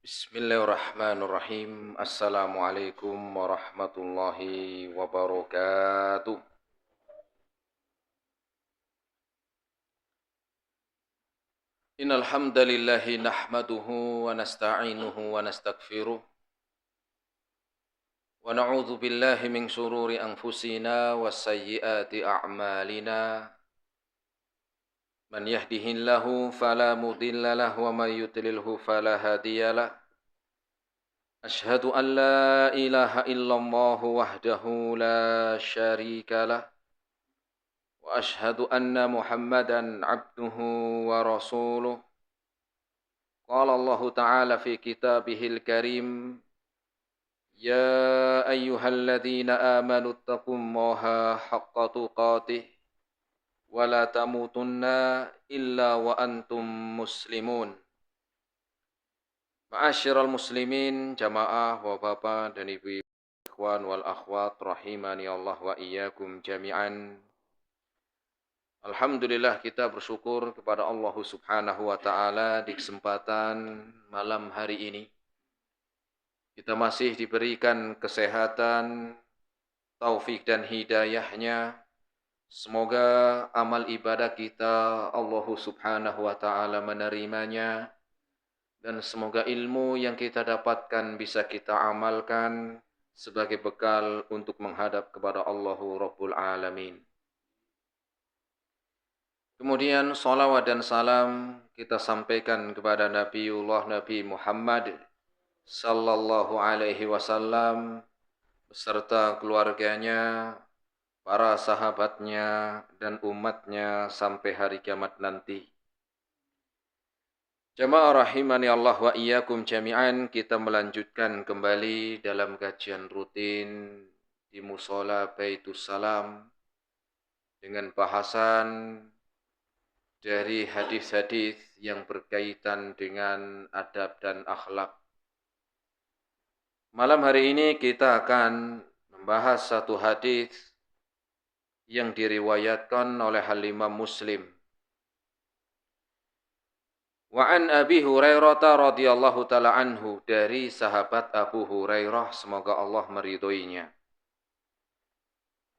Bismillahirrahmanirrahim. Assalamualaikum warahmatullahi wabarakatuh. Innal hamdalillahi nahmaduhu wa nasta'inuhu wa nastaghfiruh wa na'udzu billahi min shururi anfusina wa sayyiati a'malina. Man yahdihillahu fala mudilla lahu wa may yudlilhu fala hadiyalah. Ashhadu an la ilaha illallah wahdahu la syarika lah. Wa ashhadu anna Muhammadan abduhu wa rasuluh. Qala Allah Ta'ala fi kitabihil karim, ya ayyuhalladzina amanu taqullaha haqqa tuqatih wa la tamutunna illa wa antum muslimun. Ma'asyiral muslimin, jamaah bapak dan ibu, ikhwan wal akhwat rahimani Allah wa iyyakum jami'an. Alhamdulillah, kita bersyukur kepada Allah Subhanahu wa taala di kesempatan malam hari ini. Kita masih diberikan kesehatan, taufik dan hidayahnya. Semoga amal ibadah kita Allah Subhanahu wa taala menerimanya. Dan semoga ilmu yang kita dapatkan bisa kita amalkan sebagai bekal untuk menghadap kepada Allahu Rabbul Alamin. Kemudian salawat dan salam kita sampaikan kepada Nabi Muhammad sallallahu alaihi wasallam beserta keluarganya, para sahabatnya dan umatnya sampai hari kiamat nanti. Jamaah rahimani Allah wa iyyakum jami'an, kita melanjutkan kembali dalam kajian rutin di Mushola Baitus Salam dengan bahasan dari hadis-hadis yang berkaitan dengan adab dan akhlak. Malam hari ini kita akan membahas satu hadis yang diriwayatkan oleh Imam Muslim. Wa an Abi Hurairah radhiyallahu taala anhu, dari sahabat Abu Hurairah semoga Allah meridhoinya.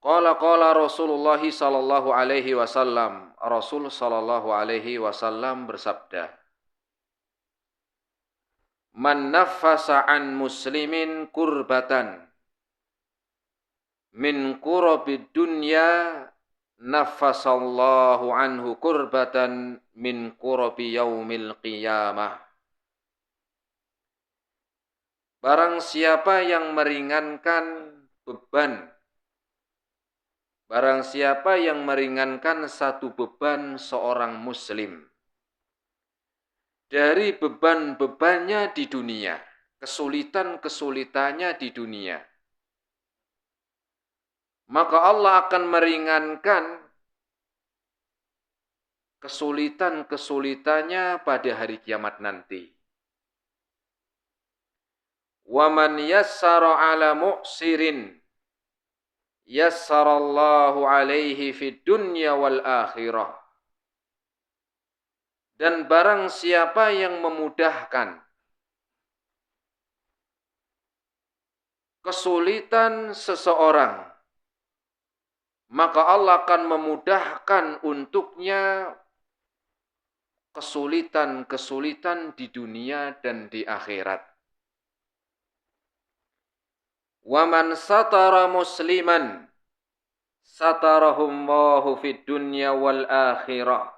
Qala Rasulullah sallallahu alaihi wasallam, Rasul sallallahu alaihi wasallam bersabda, man naffasa an muslimin kurbatan min kurabid dunya naffasallahu anhu kurbatan min kurabi yaumil qiyamah. Barang siapa yang meringankan beban, barang siapa yang meringankan satu beban seorang muslim dari beban-bebannya di dunia, kesulitan-kesulitannya di dunia, maka Allah akan meringankan kesulitan-kesulitannya pada hari kiamat nanti. Wa man yassara ala mu'sirin yassarallahu alaihi fid dunya wal akhirah. Dan barang siapa yang memudahkan kesulitan seseorang, maka Allah akan memudahkan untuknya kesulitan-kesulitan di dunia dan di akhirat. Wa man satara musliman satarahumullahu fid dunya wal akhirah.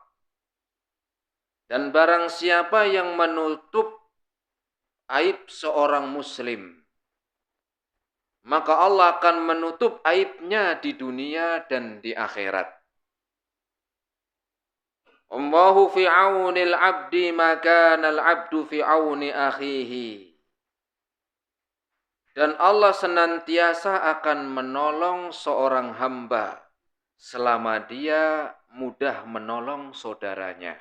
Dan barang siapa yang menutup aib seorang muslim, maka Allah akan menutup aibnya di dunia dan di akhirat. Allahu fi aunil abdi maka al abdu fi auni akhihi. Dan Allah senantiasa akan menolong seorang hamba selama dia mudah menolong saudaranya.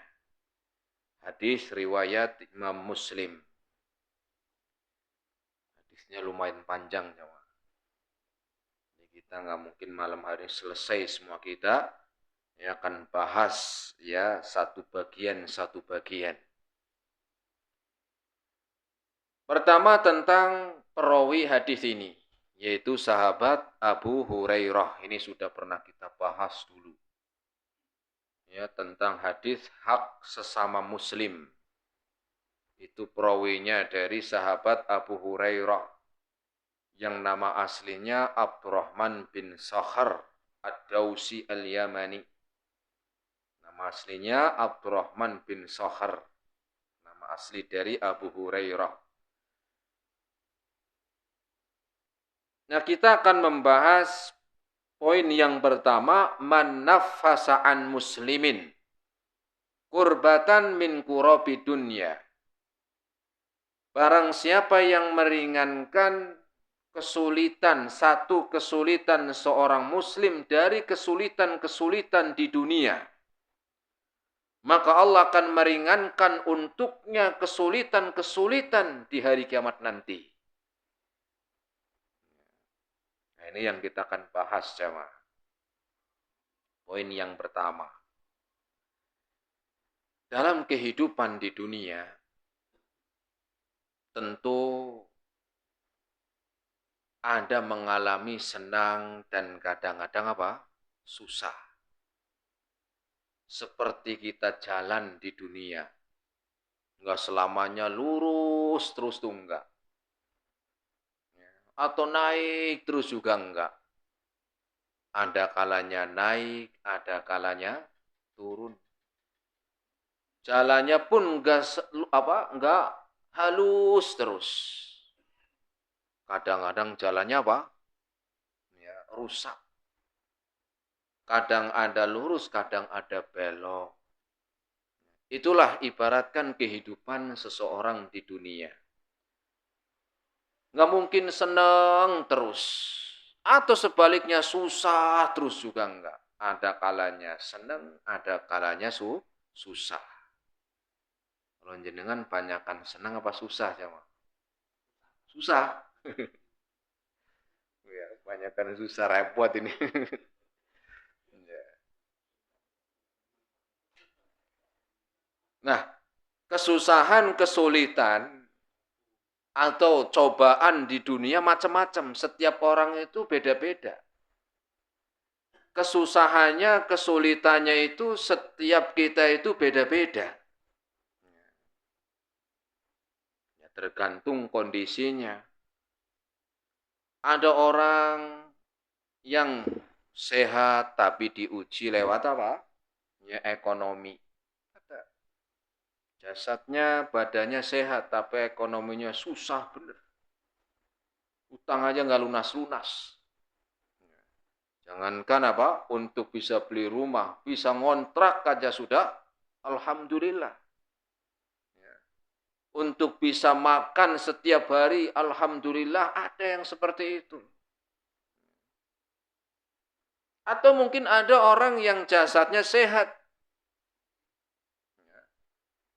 Hadis riwayat Imam Muslim. Hadisnya lumayan panjang, jemaah. Kita nggak mungkin malam hari selesai semua, kita akan bahas ya satu bagian. Pertama tentang perawi hadis ini, yaitu sahabat Abu Hurairah. Ini sudah pernah kita bahas dulu. Ya, tentang hadis hak sesama muslim. Itu perawinya dari sahabat Abu Hurairah yang nama aslinya Abdurrahman bin Sakhar Ad-Dausi Al-Yamani. Nama aslinya Abdurrahman bin Sakhar. Nama asli dari Abu Hurairah. Nah, kita akan membahas poin yang pertama, man naffasa an muslimin kurbatan min kurabi dunya. Barang siapa yang meringankan kesulitan, satu kesulitan seorang muslim dari kesulitan-kesulitan di dunia, maka Allah akan meringankan untuknya kesulitan-kesulitan di hari kiamat nanti. Nah, ini yang kita akan bahas, jemaah. Poin yang pertama. Dalam kehidupan di dunia, tentu Anda mengalami senang dan kadang-kadang apa? Susah. Seperti kita jalan di dunia. Enggak selamanya lurus terus tuh enggak. Atau naik terus juga enggak. Ada kalanya naik, ada kalanya turun. Jalannya pun enggak halus terus. Kadang-kadang jalannya apa? Ya, rusak. Kadang ada lurus, kadang ada belok. Itulah ibaratkan kehidupan seseorang di dunia. Nggak mungkin senang terus. Atau sebaliknya susah terus juga enggak. Ada kalanya senang, ada kalanya susah. Kalau jenengan banyakan senang apa susah, sama? Susah. Ya, banyakan susah, repot ini. Nah, kesusahan, kesulitan atau cobaan di dunia macam-macam. Setiap orang itu beda-beda. Kesusahannya, kesulitannya itu setiap kita itu beda-beda. Ya, tergantung kondisinya. Ada orang yang sehat tapi diuji lewat apa? Ya, ekonomi. Ada. Jasadnya, badannya sehat tapi ekonominya susah bener. Utang aja nggak lunas-lunas. Jangankan apa, untuk bisa beli rumah, bisa ngontrak aja sudah, alhamdulillah. Ya. Untuk bisa makan setiap hari, alhamdulillah ada yang seperti itu. Atau mungkin ada orang yang jasadnya sehat. Ya.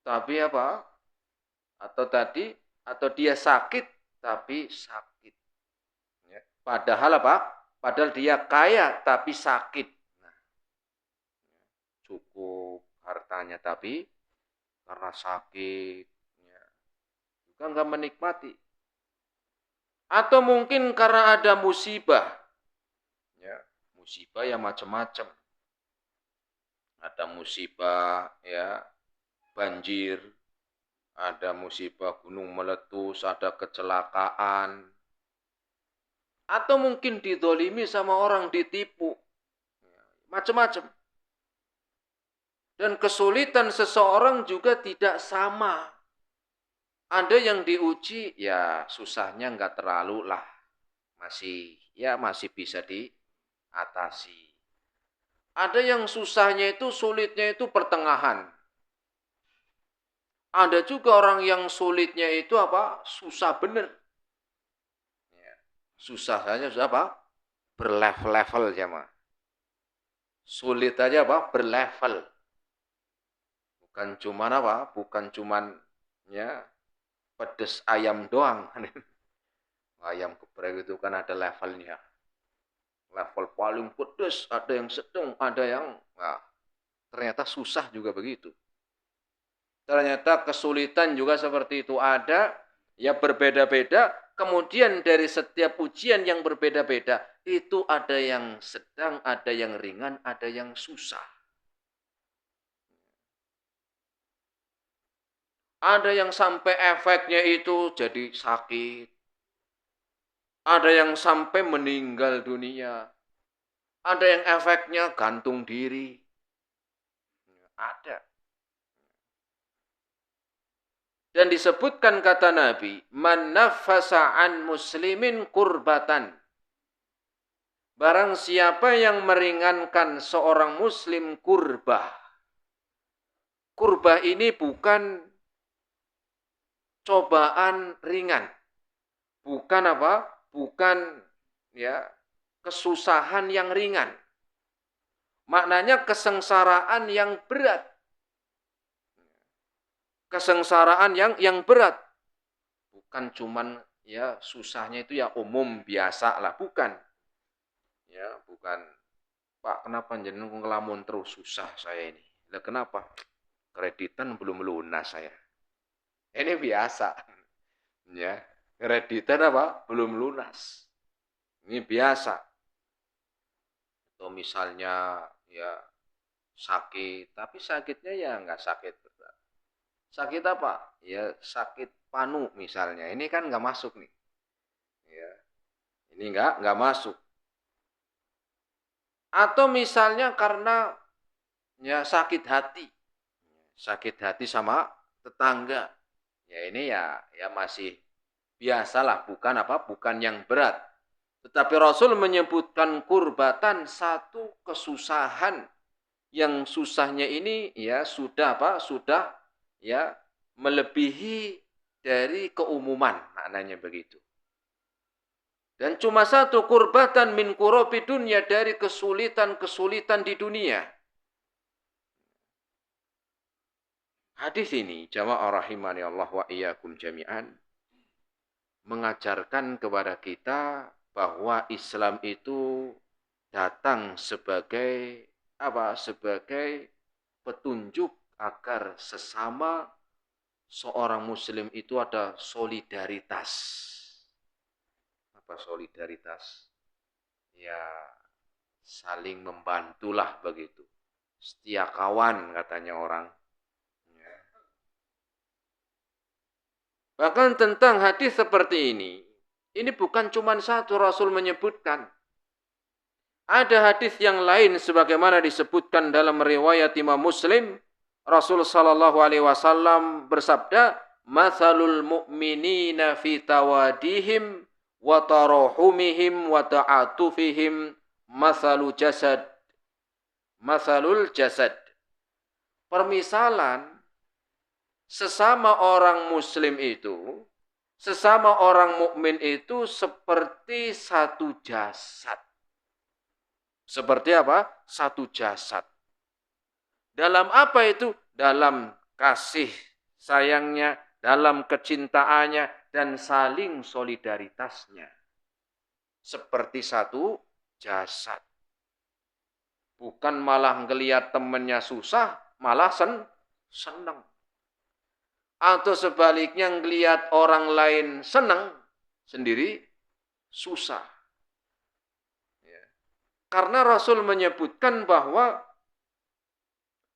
Tapi apa? Atau dia sakit, tapi sakit. Ya. Padahal apa? Padahal dia kaya tapi sakit. Nah, cukup hartanya tapi karena sakit, ya, juga nggak menikmati. Atau mungkin karena ada musibah, ya, musibah yang macam-macam. Ada musibah, ya, banjir, ada musibah gunung meletus, ada kecelakaan, atau mungkin didolimi sama orang, ditipu, macam-macam. Dan kesulitan seseorang juga tidak sama. Ada yang diuji, ya susahnya nggak terlalu lah. Masih bisa diatasi. Ada yang susahnya itu, sulitnya itu pertengahan. Ada juga orang yang sulitnya itu apa? Susah bener. Ya. Susah saja sudah apa? Berlevel-level ya, mah. Sulit aja apa? Berlevel. Bukan cuman apa? Bukan cuman ya pedes ayam doang. Ayam geprek itu kan ada levelnya. Level paling pedes, ada yang sedang, ada yang ternyata susah juga begitu. Ternyata kesulitan juga seperti itu ada, Ya berbeda-beda, kemudian dari setiap ujian yang berbeda-beda, itu ada yang sedang, ada yang ringan, ada yang susah. Ada yang sampai efeknya itu jadi sakit. Ada yang sampai meninggal dunia. Ada yang efeknya gantung diri. Ada. Dan disebutkan kata Nabi, man nafasa an muslimin kurbatan. Barang siapa yang meringankan seorang muslim kurbah. Kurbah ini bukan cobaan ringan. Bukan apa? Bukan ya kesusahan yang ringan. Maknanya kesengsaraan yang berat. Kesengsaraan yang berat. Bukan cuman ya susahnya itu ya umum biasa lah, bukan. Ya, bukan. Pak, kenapa jenengan ngelamun terus susah saya ini? Lah kenapa? Kreditan belum lunas saya. Ini biasa. Ya, kreditan apa? Belum lunas. Ini biasa. Atau misalnya ya sakit, tapi sakitnya ya nggak sakit berat. Sakit apa? Ya sakit panu misalnya. Ini kan nggak masuk nih. Ya, ini nggak masuk. Atau misalnya karena ya sakit hati sama tetangga. Ya ini ya masih biasalah, bukan apa? Bukan yang berat. Tetapi Rasul menyebutkan kurbatan satu kesusahan yang susahnya ini ya sudah apa? Sudah ya melebihi dari keumuman, maknanya begitu. Dan cuma satu kurbatan min kurobi dunia, dari kesulitan-kesulitan di dunia. Hadis ini, jamaah rahimani Allah wa iyyakum jami'an, mengajarkan kepada kita bahwa Islam itu datang sebagai apa? Sebagai petunjuk agar sesama seorang muslim itu ada solidaritas. Apa solidaritas? Ya saling membantulah begitu. Setia kawan katanya orang. Ya. Bahkan tentang hadis seperti ini bukan cuma satu Rasul menyebutkan. Ada hadis yang lain sebagaimana disebutkan dalam riwayat Imam Muslim, Rasul sallallahu alaihi wasallam bersabda, "Matsalul mu'minina fi tawadihim wa tarahumihim wa ta'atufihim matsalul jasad." Permisalan sesama orang muslim itu, sesama orang mukmin itu seperti satu jasad. Seperti apa? Satu jasad. Dalam apa itu? Dalam kasih sayangnya, dalam kecintaannya, dan saling solidaritasnya. Seperti satu jasad. Bukan malah ngelihat temannya susah, malah senang. Atau sebaliknya ngelihat orang lain senang, sendiri susah. Karena Rasul menyebutkan bahwa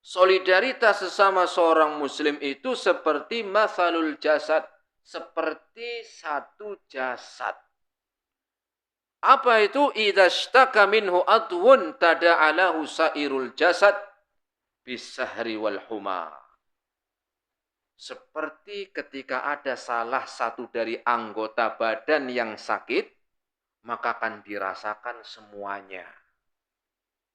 solidaritas sesama seorang muslim itu seperti matsalul jasad, seperti satu jasad. Apa itu? Idza ishtaka minhu adwun tada'alahu sairul jasad bisahri wal huma. Seperti ketika ada salah satu dari anggota badan yang sakit, maka akan dirasakan semuanya.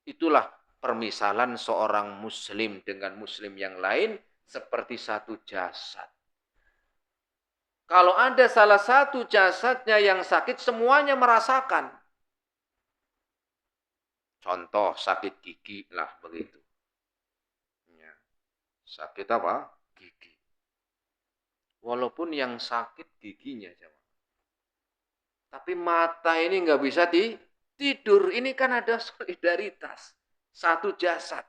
Itulah permisalan seorang muslim dengan muslim yang lain seperti satu jasad. Kalau ada salah satu jasadnya yang sakit, semuanya merasakan. Contoh sakit gigi lah begitu. Ya. Sakit apa? Gigi. Walaupun yang sakit giginya, tapi mata ini nggak bisa tidur. Ini kan ada solidaritas. Satu jasad.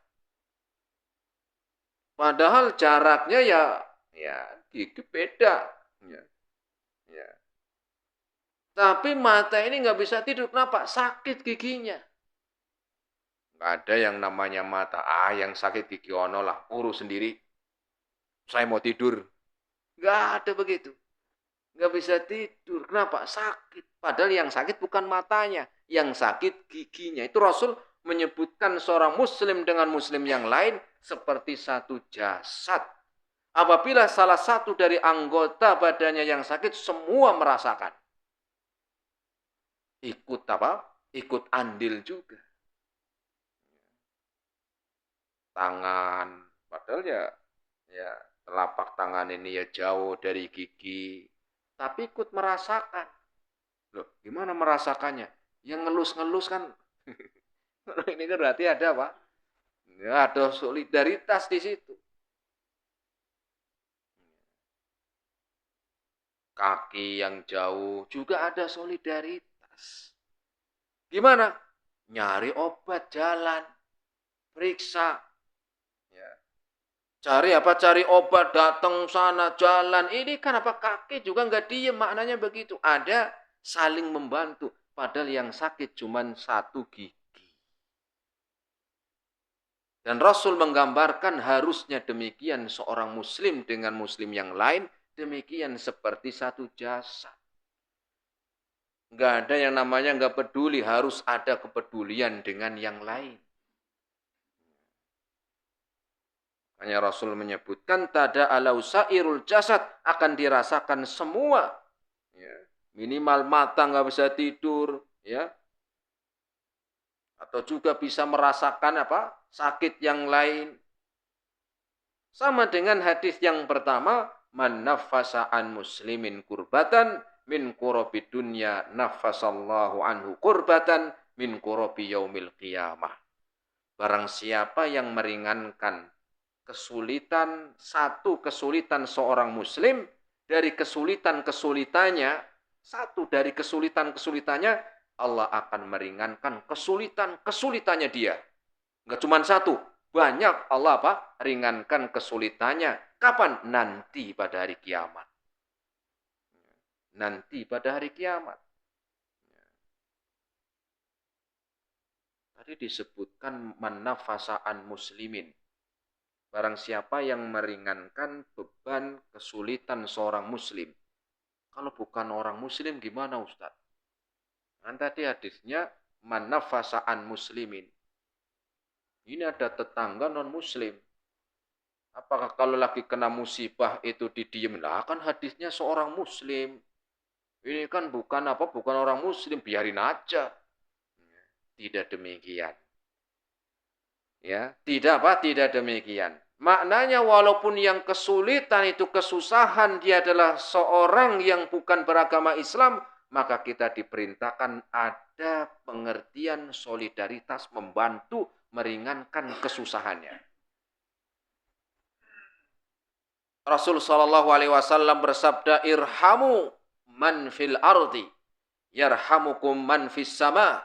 Padahal jaraknya ya gigi beda. Ya. Ya. Tapi mata ini nggak bisa tidur. Kenapa? Sakit giginya. Nggak ada yang namanya mata. Yang sakit gigi ono lah. Urus sendiri. Saya mau tidur. Nggak ada begitu. Nggak bisa tidur. Kenapa? Sakit. Padahal yang sakit bukan matanya. Yang sakit giginya. Itu Rasul menyebutkan seorang muslim dengan muslim yang lain seperti satu jasad. Apabila salah satu dari anggota badannya yang sakit, semua merasakan. Ikut apa? Ikut andil juga. Tangan, padahal ya telapak tangan ini ya jauh dari gigi, tapi ikut merasakan. Loh, gimana merasakannya? Yang ngelus-ngelus kan. Ini kan berarti ada apa? Ya, ada solidaritas di situ. Kaki yang jauh juga ada solidaritas. Gimana? Nyari obat jalan, periksa. Ya. Cari apa? Cari obat, datang sana, jalan. Ini kan apa? Kaki juga nggak diem, maknanya begitu. Ada saling membantu. Padahal yang sakit cuma satu gigi. Dan Rasul menggambarkan harusnya demikian seorang muslim dengan muslim yang lain. Demikian seperti satu jasad. Nggak ada yang namanya nggak peduli. Harus ada kepedulian dengan yang lain. Hanya Rasul menyebutkan tada alau sairul jasad akan dirasakan semua. Ya. Minimal mata nggak bisa tidur, ya. Atau juga bisa merasakan apa? Sakit yang lain. Sama dengan hadis yang pertama, man nafasa an muslimin kurbatan min kurabi dunya nafasallahu anhu kurbatan min kurabi yaumil qiyamah. Barang siapa yang meringankan satu kesulitan seorang muslim dari kesulitan-kesulitannya, satu dari kesulitan-kesulitannya, Allah akan meringankan kesulitan-kesulitannya dia. Enggak cuma satu, banyak Allah apa? Ringankan kesulitannya. Kapan? Nanti pada hari kiamat. Nanti pada hari kiamat. Tadi disebutkan manafasaan muslimin. Barang siapa yang meringankan beban kesulitan seorang muslim. Kalau bukan orang muslim gimana Ustaz? Kan tadi hadisnya manafasaan muslimin. Ini ada tetangga non muslim. Apakah kalau lagi kena musibah itu didiem? Lah kan hadisnya seorang muslim. Ini kan bukan orang muslim, biarin aja. Tidak demikian. Ya, tidak demikian. Maknanya walaupun yang kesulitan itu kesusahan dia adalah seorang yang bukan beragama Islam, maka kita diperintahkan ada pengertian solidaritas membantu meringankan kesusahannya. Rasul sallallahu alaihi wasallam bersabda, "Irhamu man fil ardi, yarhamukum man fis sama."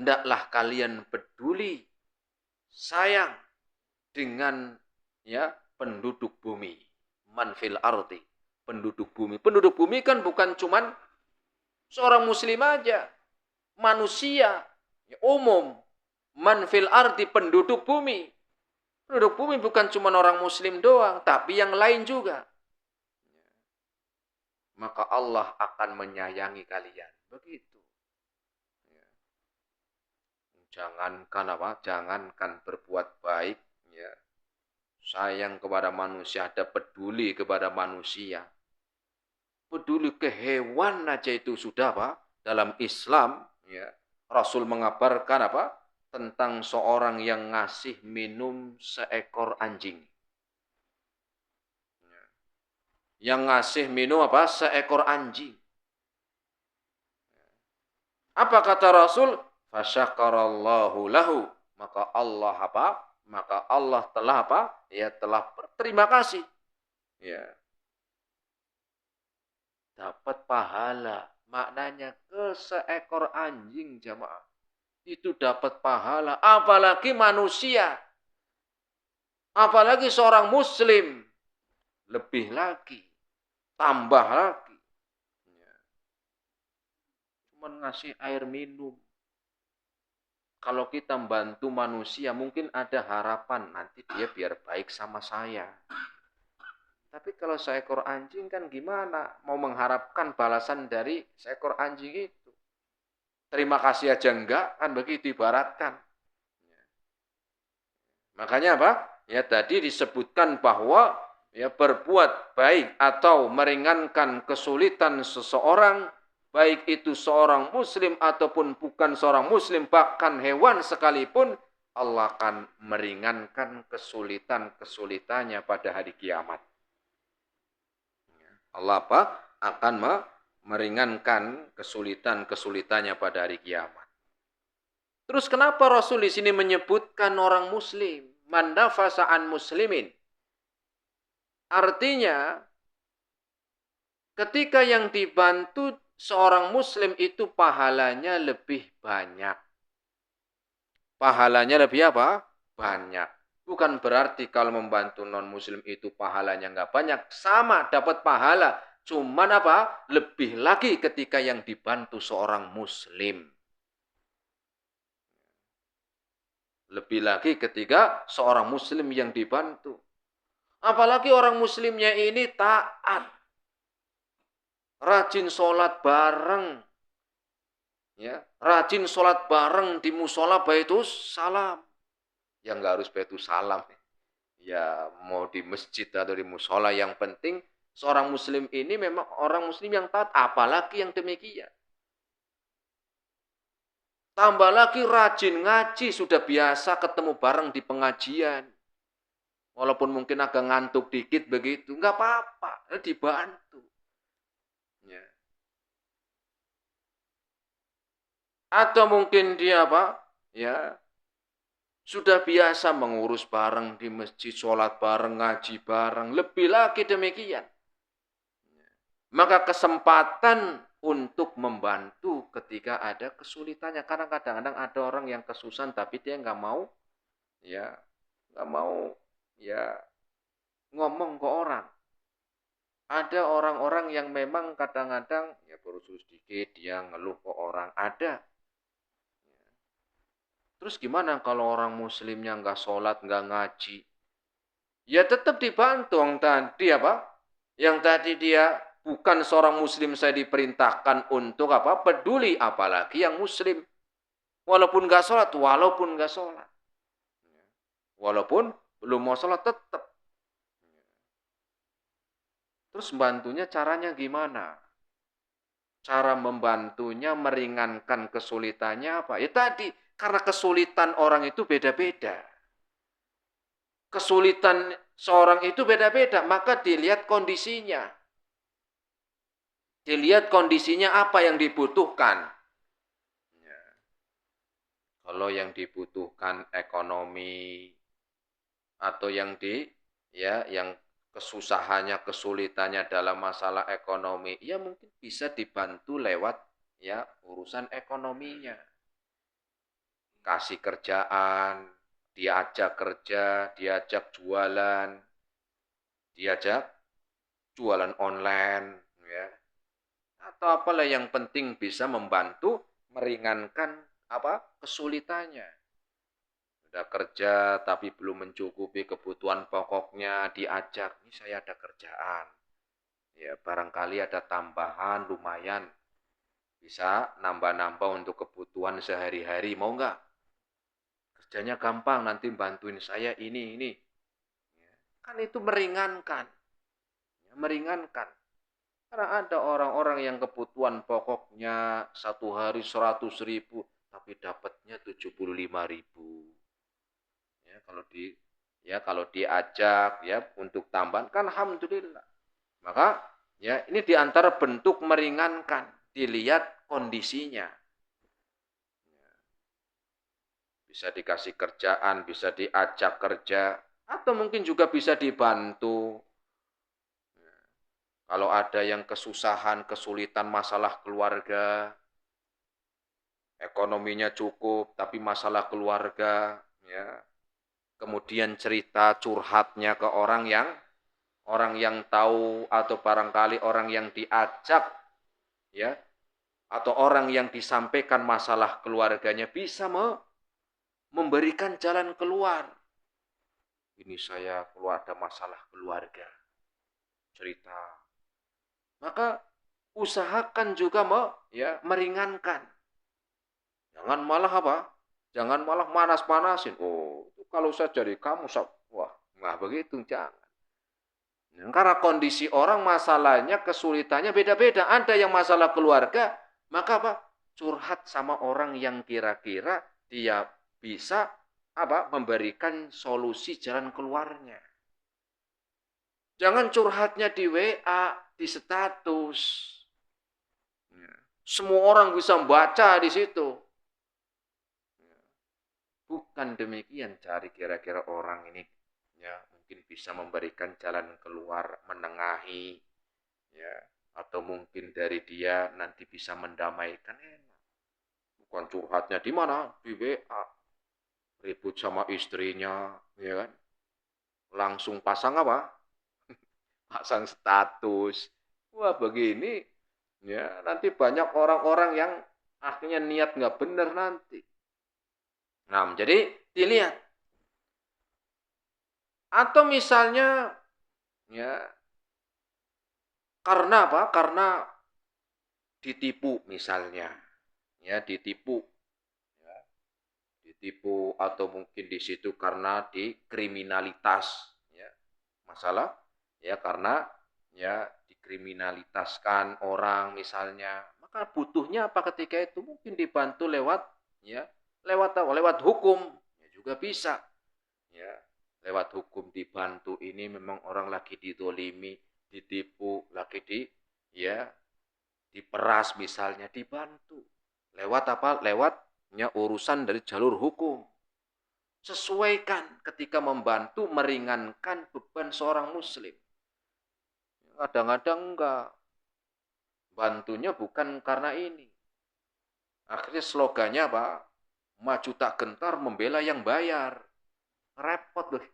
Hendaklah kalian peduli, sayang dengan penduduk bumi. Man fil ardi, penduduk bumi. Penduduk bumi kan bukan cuman seorang muslim aja, manusia umum. Man fil ardi, penduduk bumi. Penduduk bumi bukan cuma orang muslim doang, tapi yang lain juga. Maka Allah akan menyayangi kalian. Begitu. Jangankan berbuat baik, ya. Sayang kepada manusia, ada peduli kepada manusia. Peduli ke hewan aja itu sudah dalam Islam, ya. Rasul mengabarkan tentang seorang yang ngasih minum seekor anjing. Yang ngasih minum seekor anjing. Apa kata Rasul? Fasyakarallahu lahu. Maka Allah Maka Allah telah telah berterima kasih. Ya. Dapat pahala. Maknanya ke seekor anjing jamaah. Itu dapat pahala. Apalagi manusia. Apalagi seorang muslim. lebih lagi, tambah lagi. Ya. Cuma ngasih air minum. Kalau kita membantu manusia, mungkin ada harapan nanti dia biar baik sama saya. Tapi kalau seekor anjing kan gimana? Mau mengharapkan balasan dari seekor anjing itu. Terima kasih aja enggak, kan begitu ibaratkan. Makanya apa? Ya tadi disebutkan bahwa ya berbuat baik atau meringankan kesulitan seseorang, baik itu seorang muslim ataupun bukan seorang muslim, bahkan hewan sekalipun, Allah akan meringankan kesulitan-kesulitannya pada hari kiamat. Allah apa? Akan meringankan kesulitan-kesulitannya pada hari kiamat. Terus kenapa Rasul di sini menyebutkan orang muslim? Man nafasa an muslimin. Artinya, ketika yang dibantu seorang muslim itu pahalanya lebih banyak. Pahalanya lebih apa? Banyak. Bukan berarti kalau membantu non-muslim itu pahalanya nggak banyak. Sama, dapat pahala. Cuman apa? Lebih lagi ketika yang dibantu seorang muslim. Lebih lagi ketika seorang muslim yang dibantu. Apalagi orang muslimnya ini taat. Rajin sholat bareng. Ya, rajin sholat bareng di musola Baitus Salam. Ya nggak harus Baitus Salam. Ya mau di masjid atau di musola, yang penting seorang muslim ini memang orang muslim yang taat. Apalagi yang demikian. Tambah lagi rajin ngaji, sudah biasa ketemu bareng di pengajian. Walaupun mungkin agak ngantuk dikit begitu, nggak apa-apa, dibantu. Ya. Atau mungkin dia apa? Ya, sudah biasa mengurus bareng di masjid, sholat bareng, ngaji bareng, lebih lagi demikian. Maka kesempatan untuk membantu ketika ada kesulitannya, karena kadang-kadang ada orang yang kesusahan tapi dia nggak mau, ya nggak mau, ya ngomong ke orang. Ada orang-orang yang memang kadang-kadang ya baru sedikit dia ngeluh ke orang, ada. Terus gimana kalau orang muslimnya nggak sholat, nggak ngaji? Ya tetap dibantu yang tadi apa? Yang tadi dia bukan seorang muslim, saya diperintahkan untuk apa? Peduli, apalagi yang muslim. Walaupun nggak sholat, walaupun nggak sholat. Walaupun belum mau sholat tetap. Terus bantunya caranya gimana? Cara membantunya meringankan kesulitannya apa? Ya tadi, karena kesulitan orang itu beda-beda. Kesulitan seorang itu beda-beda, maka dilihat kondisinya. Dilihat kondisinya apa yang dibutuhkan. Ya. Kalau yang dibutuhkan ekonomi atau yang yang kesusahannya, kesulitannya dalam masalah ekonomi, ya mungkin bisa dibantu lewat ya urusan ekonominya. Kasih kerjaan, diajak kerja, diajak jualan online, ya. Atau apalah yang penting bisa membantu meringankan apa kesulitannya. Sudah kerja tapi belum mencukupi kebutuhan pokoknya, diajak, ini saya ada kerjaan. Ya, barangkali ada tambahan lumayan. Bisa nambah-nambah untuk kebutuhan sehari-hari, mau nggak? Kerjanya gampang, nanti bantuin saya ini. Ya, kan itu meringankan. Ya, meringankan. Karena ada orang-orang yang kebutuhan pokoknya satu hari 100.000, tapi dapatnya 75.000. Kalau diajak ya untuk tambahan kan alhamdulillah. Maka ya ini diantara bentuk meringankan, dilihat kondisinya. Bisa dikasih kerjaan, bisa diajak kerja, atau mungkin juga bisa dibantu. Kalau ada yang kesusahan, kesulitan masalah keluarga, ekonominya cukup tapi masalah keluarga, ya. Kemudian cerita curhatnya ke orang yang orang yang tahu atau barangkali orang yang diajak, ya, atau orang yang disampaikan masalah keluarganya bisa memberikan jalan keluar. Ini saya keluar ada masalah keluarga, cerita. Maka usahakan juga meringankan. Jangan malah apa? Jangan malah manas-manasin. Oh, itu kalau saya jadi kamu, wah, nggak begitu, jangan. Karena kondisi orang masalahnya, kesulitannya beda-beda. Ada yang masalah keluarga, maka apa? Curhat sama orang yang kira-kira dia bisa memberikan solusi jalan keluarnya. Jangan curhatnya di WA, di status. Semua orang bisa membaca di situ. Bukan demikian, cari kira-kira orang ini ya mungkin bisa memberikan jalan keluar, menengahi, ya, atau mungkin dari dia nanti bisa mendamaikan. Bukan curhatnya di mana? Di WA. Ribut sama istrinya, ya kan? Langsung pasang apa? Pasang status. Wah, begini ya nanti banyak orang-orang yang akhirnya niat nggak benar nanti. Nah, jadi dilihat. Atau misalnya ya karena apa? Karena ditipu misalnya. Ya, ditipu. Ya, ditipu atau mungkin di situ karena dikriminalitas, ya. Masalah ya karena ya dikriminalitaskan orang misalnya. Maka butuhnya apa ketika itu? Mungkin dibantu lewat lewat hukum. Ya juga bisa. Ya, lewat hukum dibantu ini memang orang lagi didolimi, ditipu, lagi diperas misalnya, dibantu. Lewat apa? Lewatnya urusan dari jalur hukum. Sesuaikan ketika membantu meringankan beban seorang muslim. Kadang-kadang enggak. Bantunya bukan karena ini. Akhirnya slogannya apa? Maju tak gentar membela yang bayar. Repot loh.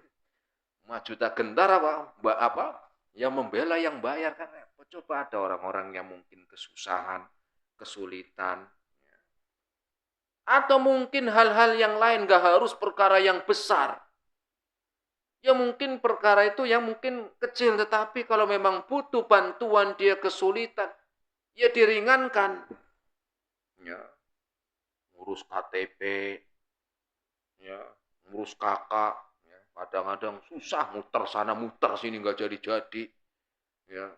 Maju tak gentar apa? Yang membela yang bayar kan repot. Coba ada orang-orang yang mungkin kesusahan, kesulitan. Atau mungkin hal-hal yang lain, gak harus perkara yang besar. Ya mungkin perkara itu yang mungkin kecil, tetapi kalau memang butuh bantuan dia kesulitan, ya diringankan. Ya, ngurus KTP, ya, ngurus kakak, ya, kadang-kadang susah muter sana muter sini nggak jadi-jadi. Ya,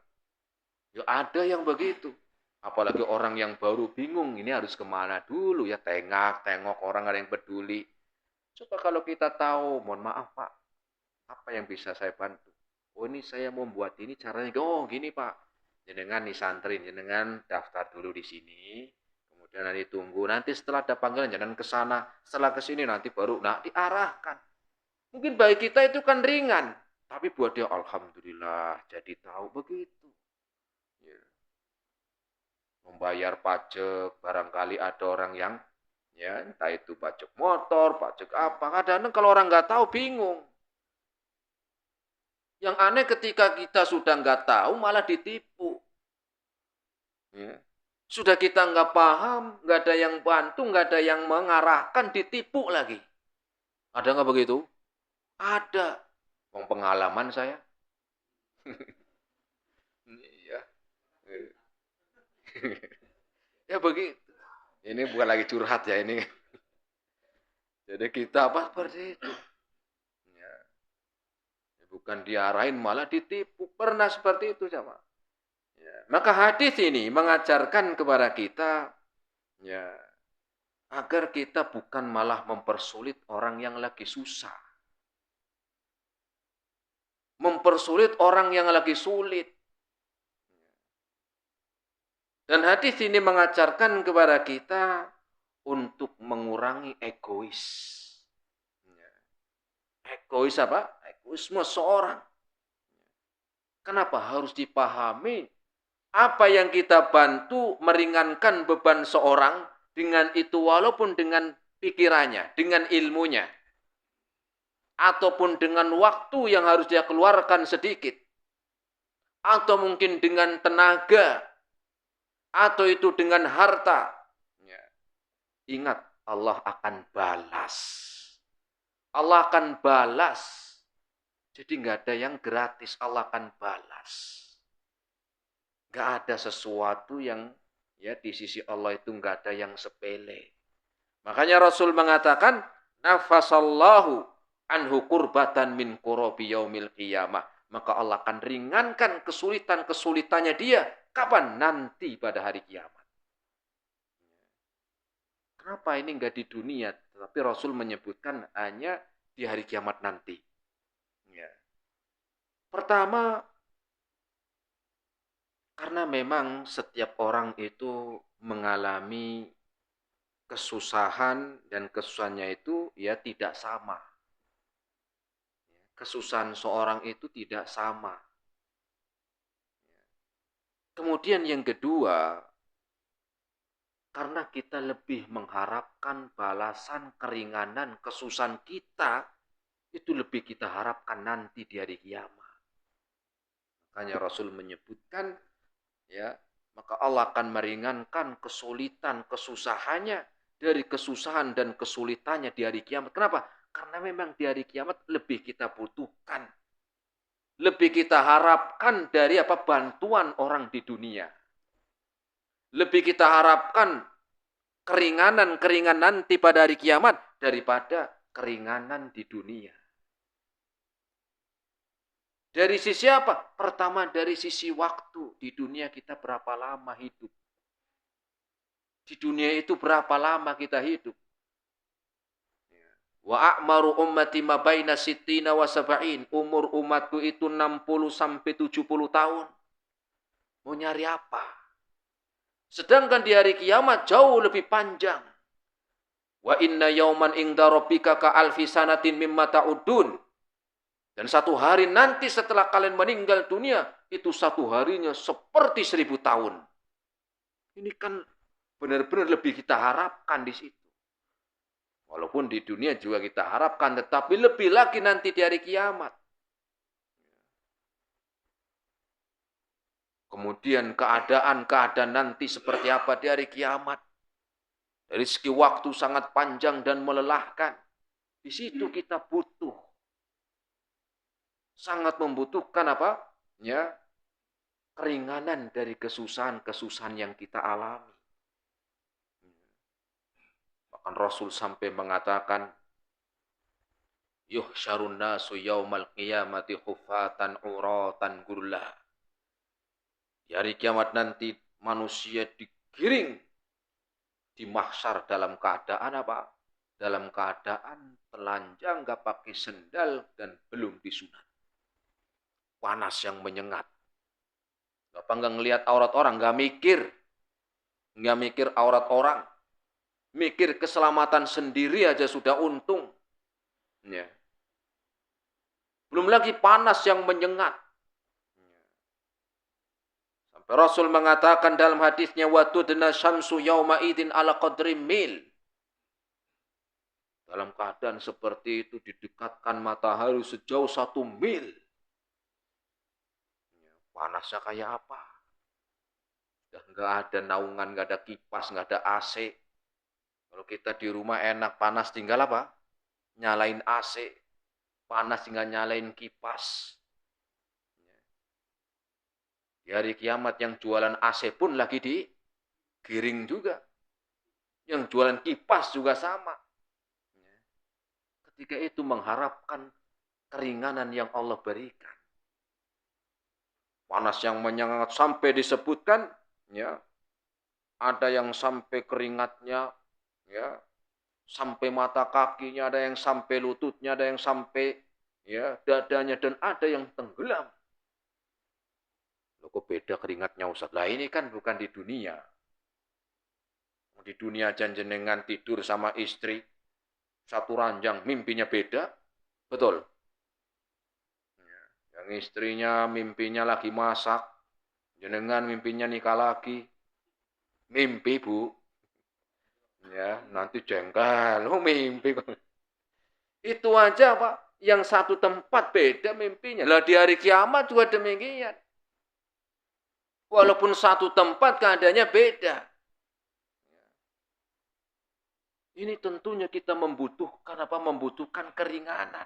ya ada yang begitu. Apalagi orang yang baru bingung ini harus kemana dulu ya, tengok orang ada yang peduli. Coba kalau kita tahu, mohon maaf Pak, apa yang bisa saya bantu? Oh ini saya mau buat ini caranya, oh gini Pak, jenengan nih santrin, jenengan daftar dulu di sini, kemudian nanti tunggu, nanti setelah ada panggilan jangan ke sana, setelah ke sini nanti baru diarahkan. Mungkin bagi kita itu kan ringan, tapi buat dia alhamdulillah jadi tahu begitu. Ya. Membayar pajak, barangkali ada orang yang ya entah itu pajak motor, pajak apa, kadang-kadang kalau orang nggak tahu bingung. Yang aneh ketika kita sudah nggak tahu malah ditipu. Ya. Sudah kita nggak paham, nggak ada yang bantu, nggak ada yang mengarahkan, ditipu lagi. Ada nggak begitu? Ada. Pengalaman saya. Iya. Ya begitu. Ini bukan lagi curhat ya ini. Jadi kita apa seperti itu. Ya. Bukan diarahin malah ditipu. Pernah seperti itu sama. Ya. Maka hadis ini mengajarkan kepada kita ya agar kita bukan malah mempersulit orang yang lagi susah. Mempersulit orang yang lagi sulit. Dan hadis ini mengajarkan kepada kita untuk mengurangi egois. Egois apa? Egoisme seorang. Kenapa harus dipahami? Apa yang kita bantu meringankan beban seorang dengan itu walaupun dengan pikirannya, dengan ilmunya. Ataupun dengan waktu yang harus dia keluarkan sedikit. atau mungkin dengan tenaga, atau itu dengan harta. Ya. Ingat, Allah akan balas. Allah akan balas. Jadi nggak ada yang gratis, Allah akan balas. Nggak ada sesuatu yang ya di sisi Allah itu nggak ada yang sepele. Makanya Rasul mengatakan, nafasallahu anhu kurbatan min kurobi yaumil qiyamah. Maka Allah akan ringankan kesulitan-kesulitannya dia. Kapan? Nanti pada hari kiamat. Kenapa ini enggak di dunia? Tapi Rasul menyebutkan hanya di hari kiamat nanti. Ya. Pertama, karena memang setiap orang itu mengalami kesusahan dan kesusahannya itu ya tidak sama. Kesusahan seorang itu tidak sama. Kemudian yang kedua, karena kita lebih mengharapkan balasan keringanan kesusahan kita, itu lebih kita harapkan nanti di hari kiamat. Makanya Rasul menyebutkan, ya, maka Allah akan meringankan kesulitan, kesusahannya dari kesusahan dan kesulitannya di hari kiamat. Kenapa? Karena memang di hari kiamat lebih kita butuhkan. Lebih kita harapkan dari bantuan orang di dunia. Lebih kita harapkan keringanan nanti pada hari kiamat daripada keringanan di dunia. Dari sisi apa? Pertama dari sisi waktu. Di dunia kita berapa lama hidup? Di dunia itu berapa lama kita hidup? Wa a'maru ummati ma baina sittina wa sab'in. Umur umatku itu 60 sampai 70 tahun. Mau nyari apa? Sedangkan di hari kiamat jauh lebih panjang. Wa inna yauman inda rabbika ka alfi sanatin mimma ta'udun. Dan satu hari nanti setelah kalian meninggal dunia, itu satu harinya seperti 1000 tahun. Ini kan benar-benar lebih kita harapkan di situ. Walaupun di dunia juga kita harapkan, tetapi lebih lagi nanti di hari kiamat. Kemudian keadaan nanti seperti apa di hari kiamat. Dari segi waktu sangat panjang dan melelahkan. Di situ kita butuh. Sangat membutuhkan apa? Ya, keringanan dari kesusahan-kesusahan yang kita alami. Bahkan Rasul sampai mengatakan, yuhsyarun nasu yaumal qiyamati khufatan uratan gurla. Di hari kiamat nanti manusia digiring di mahsyar dalam keadaan apa? Dalam keadaan telanjang, gak pakai sendal dan belum disunat. Panas yang menyengat. Bapak nggak ngelihat aurat orang, nggak mikir aurat orang. Mikir keselamatan sendiri aja sudah untung. Ya. Belum lagi panas yang menyengat. Sampai Rasul mengatakan dalam hadisnya, watudna syamsu yauma idin ala qadri mil. Dalam keadaan seperti itu didekatkan matahari sejauh 1 mil. Panasnya kayak apa? Sudah nggak ada naungan, nggak ada kipas, nggak ada AC. Kalau kita di rumah enak, panas tinggal apa? Nyalain AC. Panas tinggal nyalain kipas. Di hari kiamat yang jualan AC pun lagi digiring juga. Yang jualan kipas juga sama. Ketika itu mengharapkan keringanan yang Allah berikan. Panas yang menyengat sampai disebutkan, ya, ada yang sampai keringatnya, ya, sampai mata kakinya, ada yang sampai lututnya, ada yang sampai ya dadanya, dan ada yang tenggelam. Loh, kok beda keringatnya Ustaz? Lah ini kan bukan di dunia. Di dunia jenengan tidur sama istri satu ranjang, mimpinya beda, betul. Yang istrinya mimpinya lagi masak, jenengan mimpinya nikah lagi. Mimpi, Bu. Ya, nanti jengkel. Oh, mimpi. Itu aja, Pak. Yang satu tempat beda mimpinya. Lah di hari kiamat juga demikian. Walaupun satu tempat keadaannya beda. Ini tentunya kita membutuhkan apa? Membutuhkan keringanan.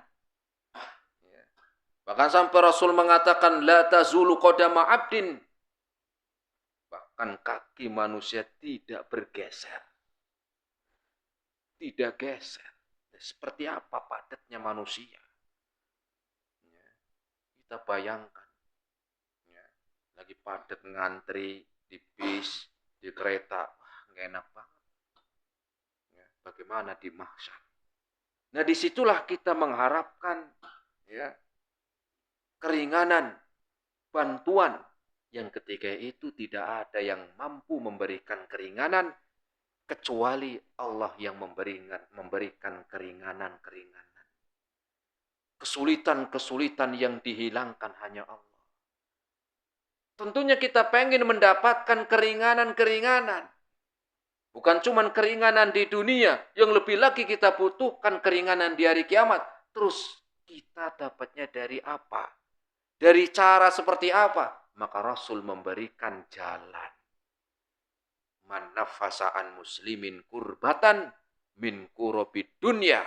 Bahkan sampai Rasul mengatakan la tazulu qadama 'abdin. Bahkan kaki manusia tidak bergeser. Tidak geser. Seperti apa padatnya manusia? Kita bayangkan. Lagi padat ngantri di bis, di kereta. Wah, nggak enak banget. Bagaimana di mahsyar? Nah, disitulah kita mengharapkan keringanan, bantuan yang ketika itu tidak ada yang mampu memberikan keringanan kecuali Allah yang memberikan keringanan-keringanan. Kesulitan-kesulitan yang dihilangkan hanya Allah. Tentunya kita pengen mendapatkan keringanan-keringanan. Bukan cuma keringanan di dunia, yang lebih lagi kita butuhkan keringanan di hari kiamat. Terus kita dapatnya dari apa? Dari cara seperti apa? Maka Rasul memberikan jalan. Man nafasa'an muslimin kurbatan min kurobid dunya.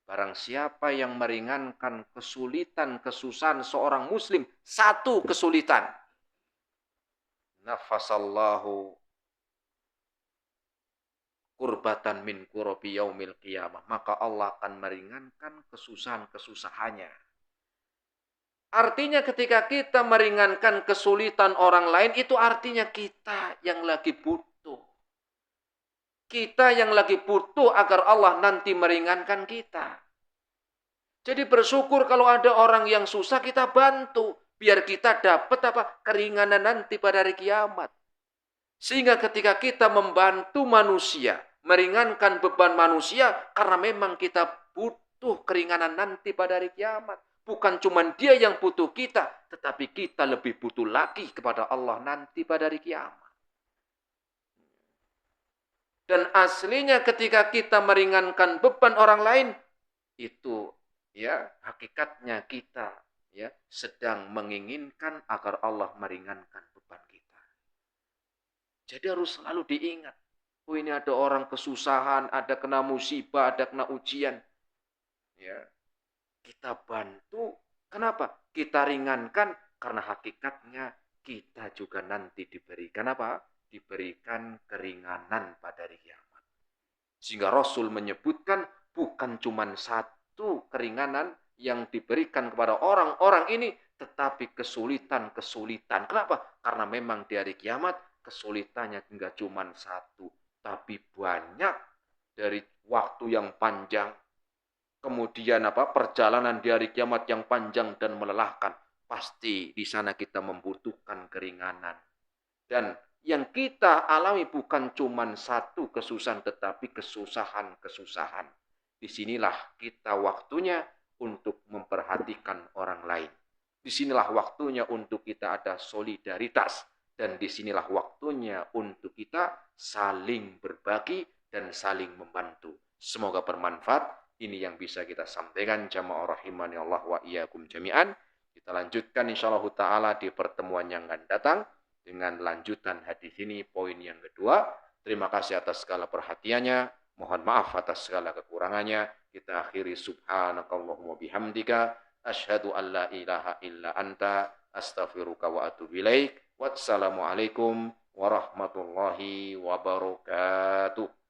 Barang siapa yang meringankan kesulitan, kesusahan seorang muslim, satu kesulitan. Nafasallahu kurbatan min kurobi yaumil qiyamah. Maka Allah akan meringankan kesusahan-kesusahannya. Artinya ketika kita meringankan kesulitan orang lain, itu artinya kita yang lagi butuh. Kita yang lagi butuh agar Allah nanti meringankan kita. Jadi bersyukur kalau ada orang yang susah kita bantu. Biar kita dapat keringanan nanti pada hari kiamat. Sehingga ketika kita membantu manusia, meringankan beban manusia, karena memang kita butuh keringanan nanti pada hari kiamat. Bukan cuma dia yang butuh kita, tetapi kita lebih butuh lagi kepada Allah nanti pada hari kiamat. Dan aslinya ketika kita meringankan beban orang lain, itu hakikatnya kita sedang menginginkan agar Allah meringankan beban kita. Jadi harus selalu diingat. Oh, ini ada orang kesusahan, ada kena musibah, ada kena ujian. Kita bantu. Kenapa? Kita ringankan karena hakikatnya kita juga nanti diberikan apa? Diberikan keringanan pada hari kiamat. Sehingga Rasul menyebutkan bukan cuma satu keringanan yang diberikan kepada orang-orang ini, tetapi kesulitan-kesulitan. Kenapa? Karena memang di hari kiamat kesulitannya enggak cuma satu, tapi banyak. Dari waktu yang panjang, kemudian perjalanan di hari kiamat yang panjang dan melelahkan. Pasti di sana kita membutuhkan keringanan. Dan yang kita alami bukan cuma satu kesusahan, tetapi kesusahan-kesusahan. Disinilah kita waktunya untuk memperhatikan orang lain. Disinilah waktunya untuk kita ada solidaritas. Dan disinilah waktunya untuk kita saling berbagi dan saling membantu. Semoga bermanfaat. Ini yang bisa kita sampaikan, jamaah rahimani Allah wa iyyakum jami'an. Kita lanjutkan insyaallah ta'ala di pertemuan yang akan datang dengan lanjutan hadis ini, poin yang kedua. Terima kasih atas segala perhatiannya. Mohon maaf atas segala kekurangannya. Kita akhiri subhanakallahumma bihamdika asyhadu an la ilaha illa anta astaghfiruka wa atubu ilaik. Wassalamualaikum warahmatullahi wabarakatuh.